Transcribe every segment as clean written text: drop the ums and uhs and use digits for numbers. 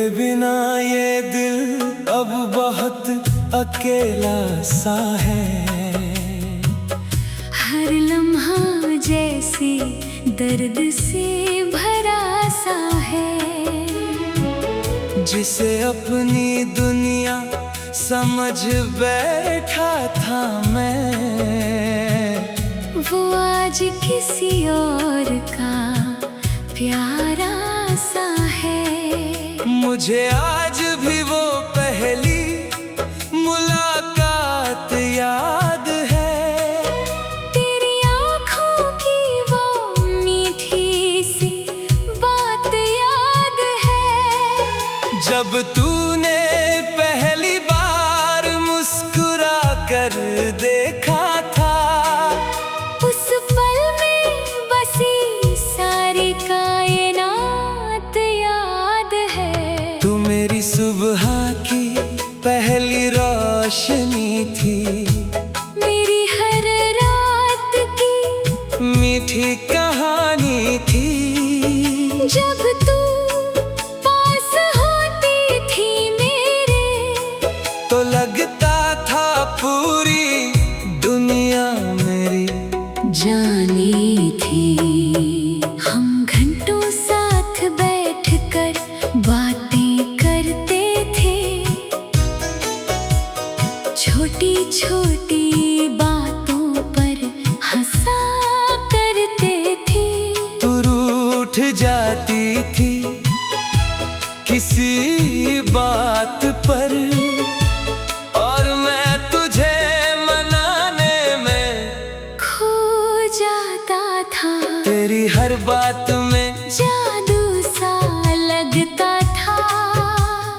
तेरे बिना ये दिल अब बहुत अकेला सा है। हर लम्हा जैसे दर्द से भरा सा है। जिसे अपनी दुनिया समझ बैठा था मैं, वो आज किसी और का प्यारा सा है। मुझे आज भी वो पहली मुलाकात याद है। तेरी आँखों की वो मीठी सी बात याद है। जब तूने पहली बार मुस्कुरा कर देखा था, उस पल में बसी सारी कायनात याद है। तू मेरी सुबह की पहली रोशनी थी, मेरी हर रात की मीठी कहानी थी। जब तू पास होती थी मेरे, तो लगता था पूरी दुनिया मेरी जानी थी। हम घंटों साथ बैठकर बातें करते थे, छोटी छोटी बातों पर हंसा करते थे। तू रूठ जाती थी किसी बात पर, और मैं तुझे मनाने में खो जाता था। तेरी हर बात में जादू सा लगता था,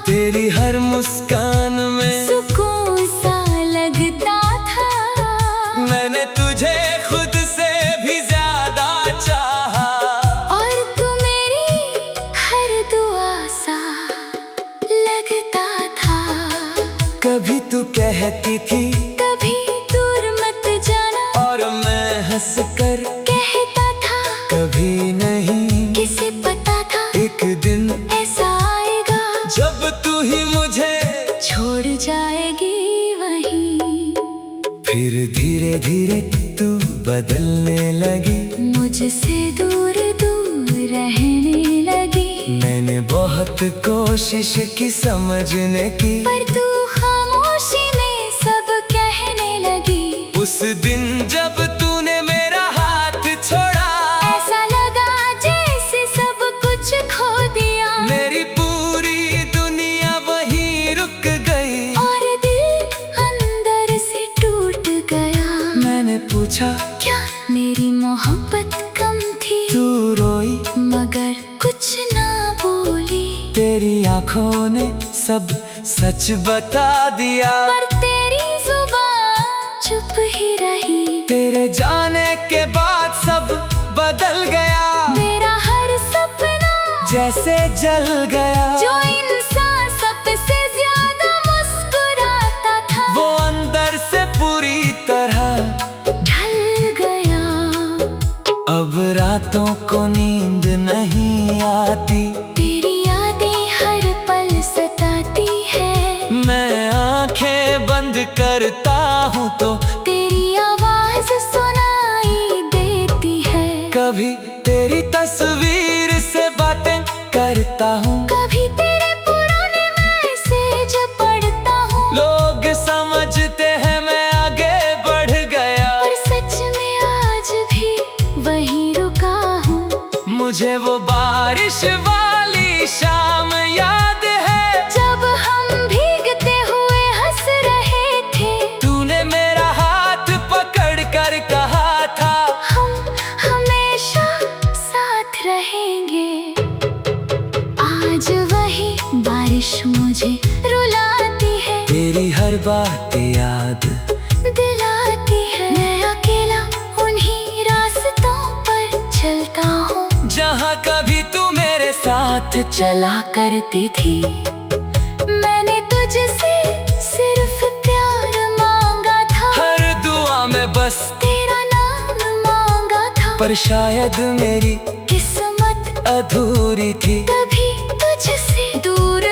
तेरी हर मुस्कान में सुकून सा लगता था। मैंने तुझे खुद से भी ज्यादा चाहा, और तू मेरी हर दुआ सा लगता था। कभी तू कहती थी कभी दूर मत जाना, और मैं हंस कर कहता था कभी नहीं। किसे पता था एक दिन ऐसा आएगा, जब तू ही मुझे छोड़ जाएगी वहीं। फिर धीरे धीरे तू बदलने लगी, मुझसे दूर दूर रहने लगी। मैंने बहुत कोशिश की समझने की, पर तू खामोशी में सब कहने लगी। उस दिन जब तूने मेरा हाथ छोड़ा, ऐसा लगा जैसे सब कुछ खो दिया। मेरी पूरी दुनिया वहीं रुक गई, और दिल अंदर से टूट गया। मैंने पूछा क्या मेरी मोहब्बत कम थी? तू रोई मगर कुछ ना बोली। तेरी आंखों ने सब सच बता दिया, पर तेरी जुबान चुप ही रही। तेरे जाने के बाद सब बदल गया, मेरा हर सपना जैसे जल गया। जो इंसान सबसे ज्यादा मुस्कुराता था, वो अंदर से पूरी तरह ढल गया। अब रातों को नींद नहीं आती, तेरी यादें हर पल सताती है। मैं आंखें बंद करता हूँ तो तेरी आवाज सुनाई देती है। कभी तेरी तस्वीर से बातें करता हूँ, कभी तेरे पुराने मैसेज पढ़ता हूँ। लोग समझते हैं मैं आगे बढ़ गया, पर सच में आज भी वहीं रुका हूँ। मुझे वो बारिश वाली शाम याद है, जब हम भीगते हुए हंस रहे थे। तूने मेरा हाथ पकड़ कर कहा था, हम हमेशा साथ रहेंगे। आज वही बारिश मुझे रुलाती है, तेरी हर बात याद दिलाती है। मैं अकेला उन्हीं रास्तों पर चलता हूँ, जहाँ कभी तू मेरे साथ चला करती थी। मैंने तुझसे सिर्फ प्यार मांगा था, हर दुआ में बस तेरा नाम मांगा था। पर शायद मेरी किस्मत अधूरी थी। कभी तुझसे दूर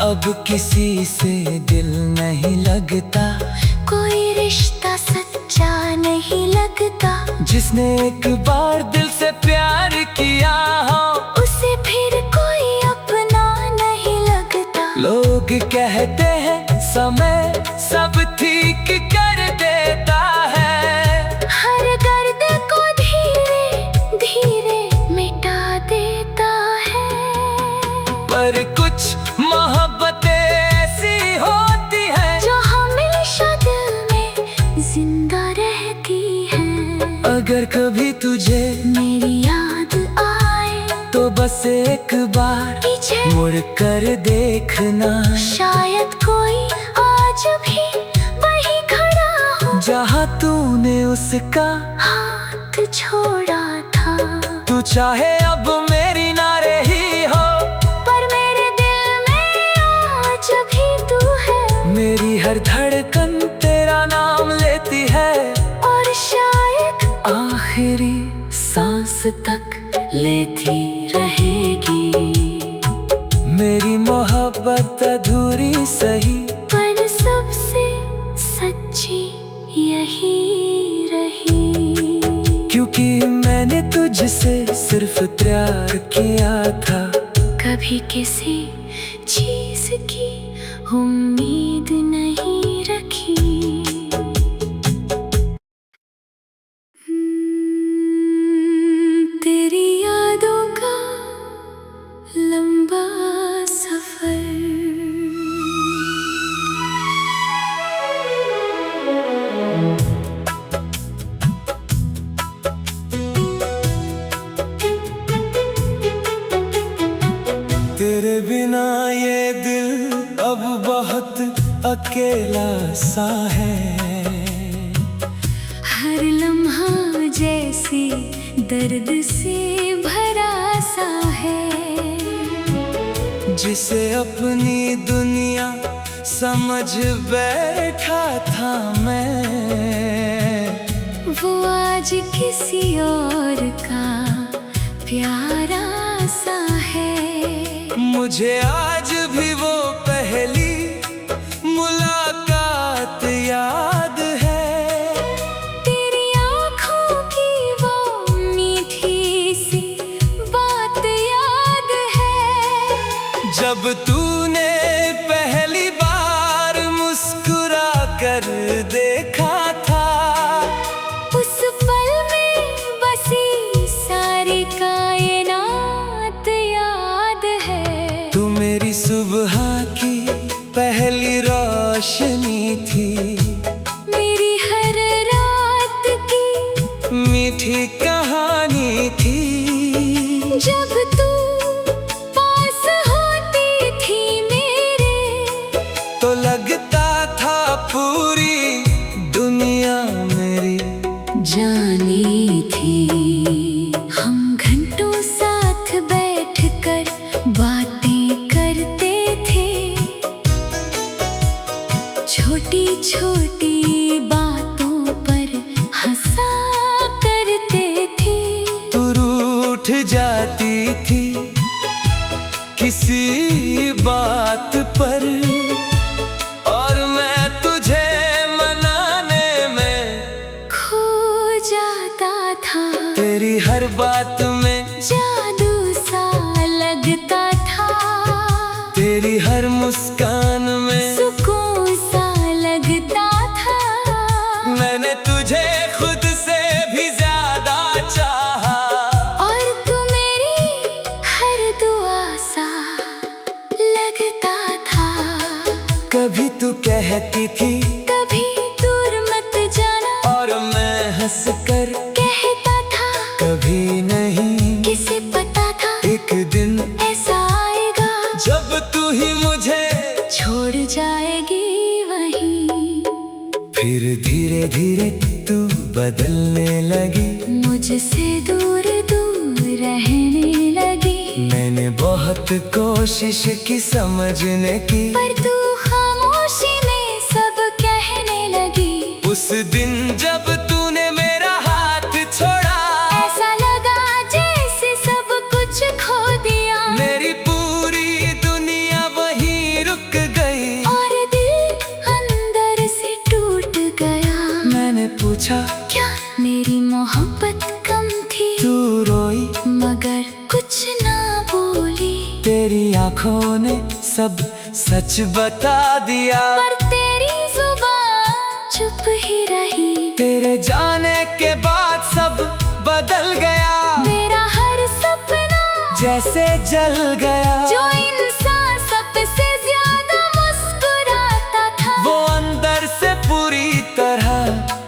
अब किसी से दिल नहीं लगता, कोई रिश्ता सच्चा नहीं लगता। जिसने एक बार दिल से प्यार किया हो, उसे फिर कोई अपना नहीं लगता। लोग कहते हैं समय सब ठीक कर देता है, हर दर्द को धीरे धीरे मिटा देता है। पर कुछ मोहब्बतें ऐसी होती हैं जो हमेशा दिल में जिंदा रहती हैं। अगर कभी तुझे मेरी याद आए तो बस एक बार पीछे मुड़ कर देखना, शायद कोई आज भी वही खड़ा हो जहाँ तूने उसका हाथ छोड़ा था। तू चाहे अब मेरी ना रही हो, पर मेरे दिल में आज भी तू है। मेरी हर धड़कन तेरा नाम लेती है, और शायद आखिरी सांस तक लेती रहेगी। मेरी मोहब्बत अधूरी सही, पर सबसे सच्ची यही रही। क्योंकि मैंने तुझसे सिर्फ प्यार किया था, कभी किसी चीज की उम्मीद नहीं रखी। तेरी यादों का लंबा सफर, तेरे बिना ये दिल अब बहुत अकेला सा है। हर लम्हा जैसे दर्द से भरा सा है। जिसे अपनी दुनिया समझ बैठा था मैं, वो आज किसी और का प्यारा सा है। मुझे आज भी वो पहली मुलाकात याद है, तेरी आँखों की वो मीठी सी बात याद है। जब तूने पहली बार मुस्कुरा कर देखा था। उस पल में बसी सारी कायनात याद है। तू मेरी सुबह की पहली रोशनी थी, मेरी हर रात की मीठी कहानी थी। जब तू पास होती थी मेरे, तो लगता था पूरी दुनिया मेरी जानी थी। हम घंटों साथ बैठकर बातें करते थे, छोटी छोटी बातों पर हंसा करते थे। तू रूठ जाती थी किसी बात पर, और मैं तुझे मनाने में खो जाता था। तेरी हर बात में जादू सा लगता था, तेरी हर मुस्कान में सुकून सा लगता था। मैंने तुझे खुद से भी ज्यादा चाहा, और तू मेरी हर दुआ सा लगता था। कभी तू कहती थी कभी दूर मत जाना, और मैं हंस कर कहता था कभी नहीं। किसे पता था एक दिन ऐसा आएगा, जब तू ही मुझे छोड़ जाएगी वहीं। फिर धीरे धीरे तू बदलने लगी, मुझसे दूर दूर रहने लगी। मैंने बहुत कोशिश की समझने की, पर तू खामोशी में सब कहने लगी। उस दिन जब तूने मेरा हाथ छोड़ा, ऐसा लगा जैसे सब कुछ खो दिया। मेरी पूरी दुनिया वहीं रुक मैंने पूछा क्या मेरी मोहब्बत कम थी? तू रोई मगर कुछ ना बोली। तेरी आंखों ने सब सच बता दिया, पर तेरी जुबान चुप ही रही। तेरे जाने के बाद सब बदल गया, तेरा हर सपना जैसे जल गया। जो इंसान सबसे ज्यादा मुस्कुराता था, वो अंदर से पूरी तरह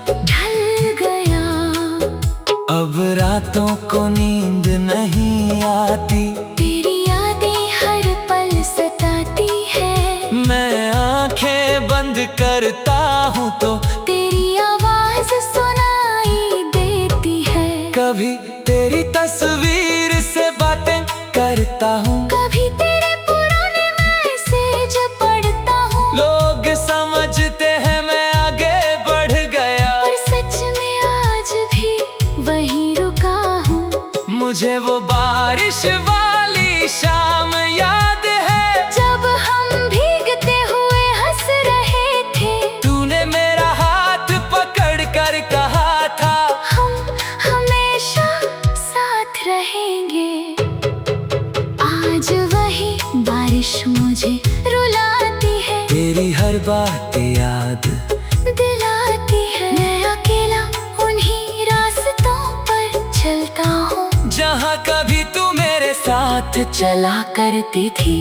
ढल गया। अब रातों को नींद नहीं आती, तेरी यादें हर पल सताती है। मैं आंखें बंद करता हूँ तो तेरी आवाज सुनाई देती है। कभी तेरी तस्वीर से बातें करता हूँ, कभी तेरे पुराने मैसेज पढ़ता हूँ। लोग समझते हैं मैं आगे बढ़ गया, पर सच में आज भी वहीं रुका हूँ। मुझे वो बारिश वाली शाम याद है, जब हम भीगते हुए हंस रहे थे। तूने मेरा हाथ पकड़ कर कहा था, हम हमेशा साथ रहेंगे। आज वही बारिश मुझे रुलाती है, तेरी हर बात याद दिलाती है। मैं अकेला उन्हीं रास्तों पर चलता हूँ, जहाँ कभी तू मेरे साथ चला करती थी।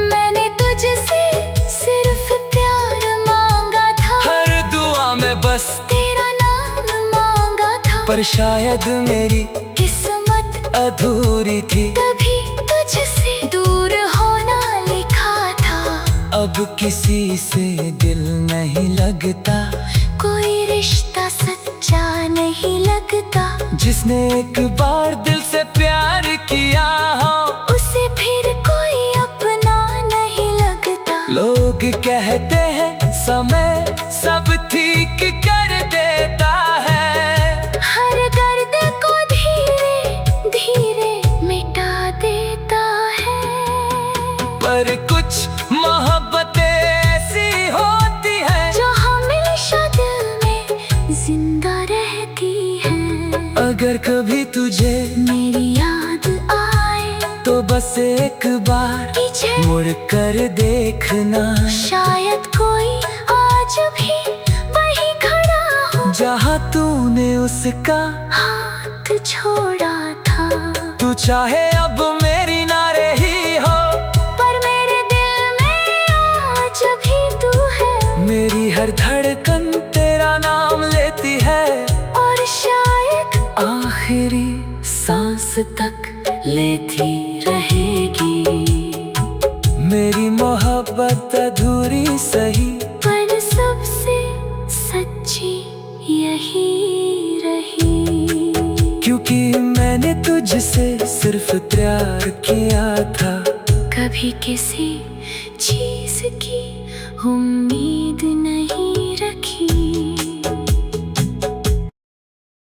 मैंने तुझसे सिर्फ प्यार मांगा था, हर दुआ में बस, तेरा नाम मांगा था। पर शायद मेरी किस्मत अधूरी थी, तभी तुझसे दूर होना लिखा था। अब किसी से दिल नहीं लगता, कोई रिश्ता सच्चा नहीं लगता। जिसने एक बार दिल से प्यार किया हो, उसे फिर कोई अपना नहीं लगता। लोग कहते हैं समय सब ठीक कर देता है, हर दर्द को धीरे धीरे मिटा देता है। पर कुछ मोहब्बतें ऐसी होती हैं, जो हमेशा दिल में जिंदा रहती है। अगर कभी तुझे मेरी याद आए तो बस एक बार पीछे मुड़ कर देखना, शायद कोई आज भी वहीं खड़ा हो, जहाँ तूने उसका हाथ छोड़ा था। तू चाहे अब मेरी ना रही हो, पर मेरे दिल में आज भी तू है। मेरी हर धड़कन तेरा नाम लेती है, और शायद आखिरी सांस तक लेती रहेगी। मेरी मोहब्बत अधूरी सही, पर सबसे सच्ची यही रही। क्योंकि मैंने तुझसे सिर्फ प्यार किया था, कभी किसी चीज की उम्मीद